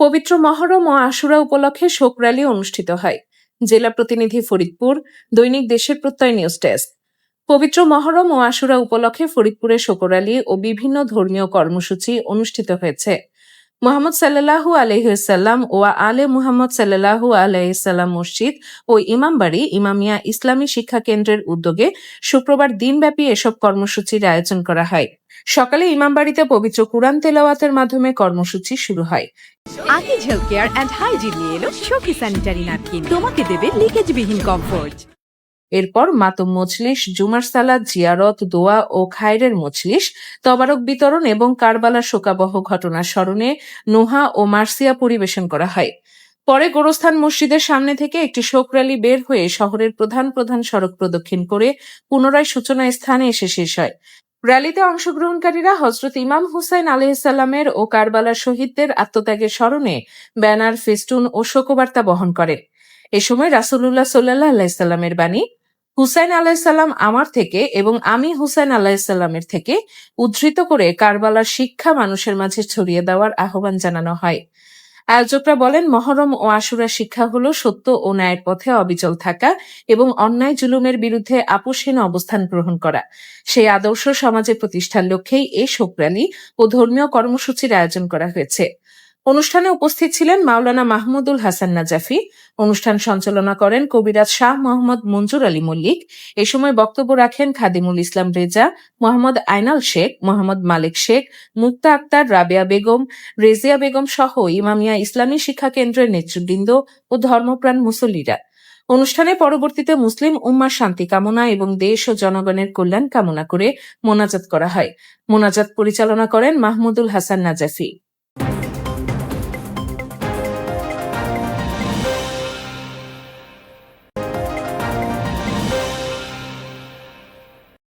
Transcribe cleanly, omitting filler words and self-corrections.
পবিত্র মহরম ও আশুরা উপলক্ষে শোক র্যালি অনুষ্ঠিত হয়। জেলা প্রতিনিধি ফরিদপুর, দৈনিক দেশের প্রত্যয় নিউজ ডেস্ক। পবিত্র মহরম ও আশুরা উপলক্ষে ফরিদপুরে শোক র্যালি ও বিভিন্ন ধর্মীয় কর্মসূচি অনুষ্ঠিত হয়েছে। মুহাম্মদ সাল্লাল্লাহু আলাইহিসাল্লাম ও আলে মুহাম্মদ সাল্লাল্লাহু আলাইহিসাল্লাম মসজিদ ও ইমামবাড়ি ইমামিয়া ইসলামী শিক্ষা কেন্দ্রের উদ্যোগে শুক্রবার দিনব্যাপী এসব কর্মসূচির আয়োজন করা হয়। সকালে ইমামবাড়িতে পবিত্র কুরআন তেলাওয়াতের মাধ্যমে কর্মসূচি শুরু হয়। Akij health care and hygiene নিয়ে এলো শোকি স্যানিটারি ন্যাপকিন, তোমাকে দেবে লিকেজবিহীন কমফোর্ট। এরপর মাতম মজলিস, জুমার সালাত, জিয়ারত, দোয়া ও খায়রের মজলিস, তবারক বিতরণ এবং কারবালার শোকাবহ ঘটনা স্মরণে নোহা ও মার্সিয়া পরিবেশন করা হয়। পরে গোরস্থান মসজিদের সামনে থেকে একটি শোক র্যালি বের হয়ে শহরের প্রধান প্রধান সড়ক প্রদক্ষিণ করে পুনরায় সূচনা স্থানে এসে শেষ হয়। র্যালিতে অংশগ্রহণকারীরা হযরত ইমাম হুসাইন আলাইহিসসালামের ও কারবালার শহীদদের আত্মত্যাগের স্মরণে ব্যানার, ফেস্টুন ও শোকবার্তা বহন করে। এ সময় রাসূলুল্লাহ সাল্লাল্লাহু আলাইহি সাল্লামের বাণী হুসাইন আলাইহিসসালাম আমার থেকে এবং আমি হুসাইন আলাইহিসসালামের থেকে উদ্ধৃত করে কারবালার শিক্ষা মানুষের মাঝে ছড়িয়ে দেওয়ার আহ্বান জানানো হয়। আয়োজকরা বলেন, মহরম ও আশুরার শিক্ষা হলো সত্য ও ন্যায়ের পথে অবিচল থাকা এবং অন্যায় জুলুমের বিরুদ্ধে আপোষহীন অবস্থান গ্রহণ করা। সেই আদর্শ সমাজে প্রতিষ্ঠার লক্ষ্যেই এই শোক র্যালি ও ধর্মীয় কর্মসূচির আয়োজন করা হয়েছে। অনুষ্ঠানে উপস্থিত ছিলেন মাওলানা মাহমুদুল হাসান নাজাফি। অনুষ্ঠান সঞ্চালনা করেন কবিরাজ শাহ মোহাম্মদ মঞ্জুর আলী মল্লিক। এ সময় বক্তব্য রাখেন খাদিমুল ইসলাম রেজা, মোহাম্মদ আইনাল শেখ, মোহাম্মদ মালিক শেখ, মুক্তা আক্তার, রাবেয়া বেগম, রেজিয়া বেগম সহ ইমামিয়া ইসলামী শিক্ষা কেন্দ্রের নেতৃবৃন্দ ও ধর্মপ্রাণ মুসল্লিরা। অনুষ্ঠানে পরবর্তীতে মুসলিম উম্মার শান্তি কামনা এবং দেশ ও জনগণের কল্যাণ কামনা করে মোনাজাত করা হয়। মোনাজাত পরিচালনা করেন মাহমুদুল হাসান নাজাফি।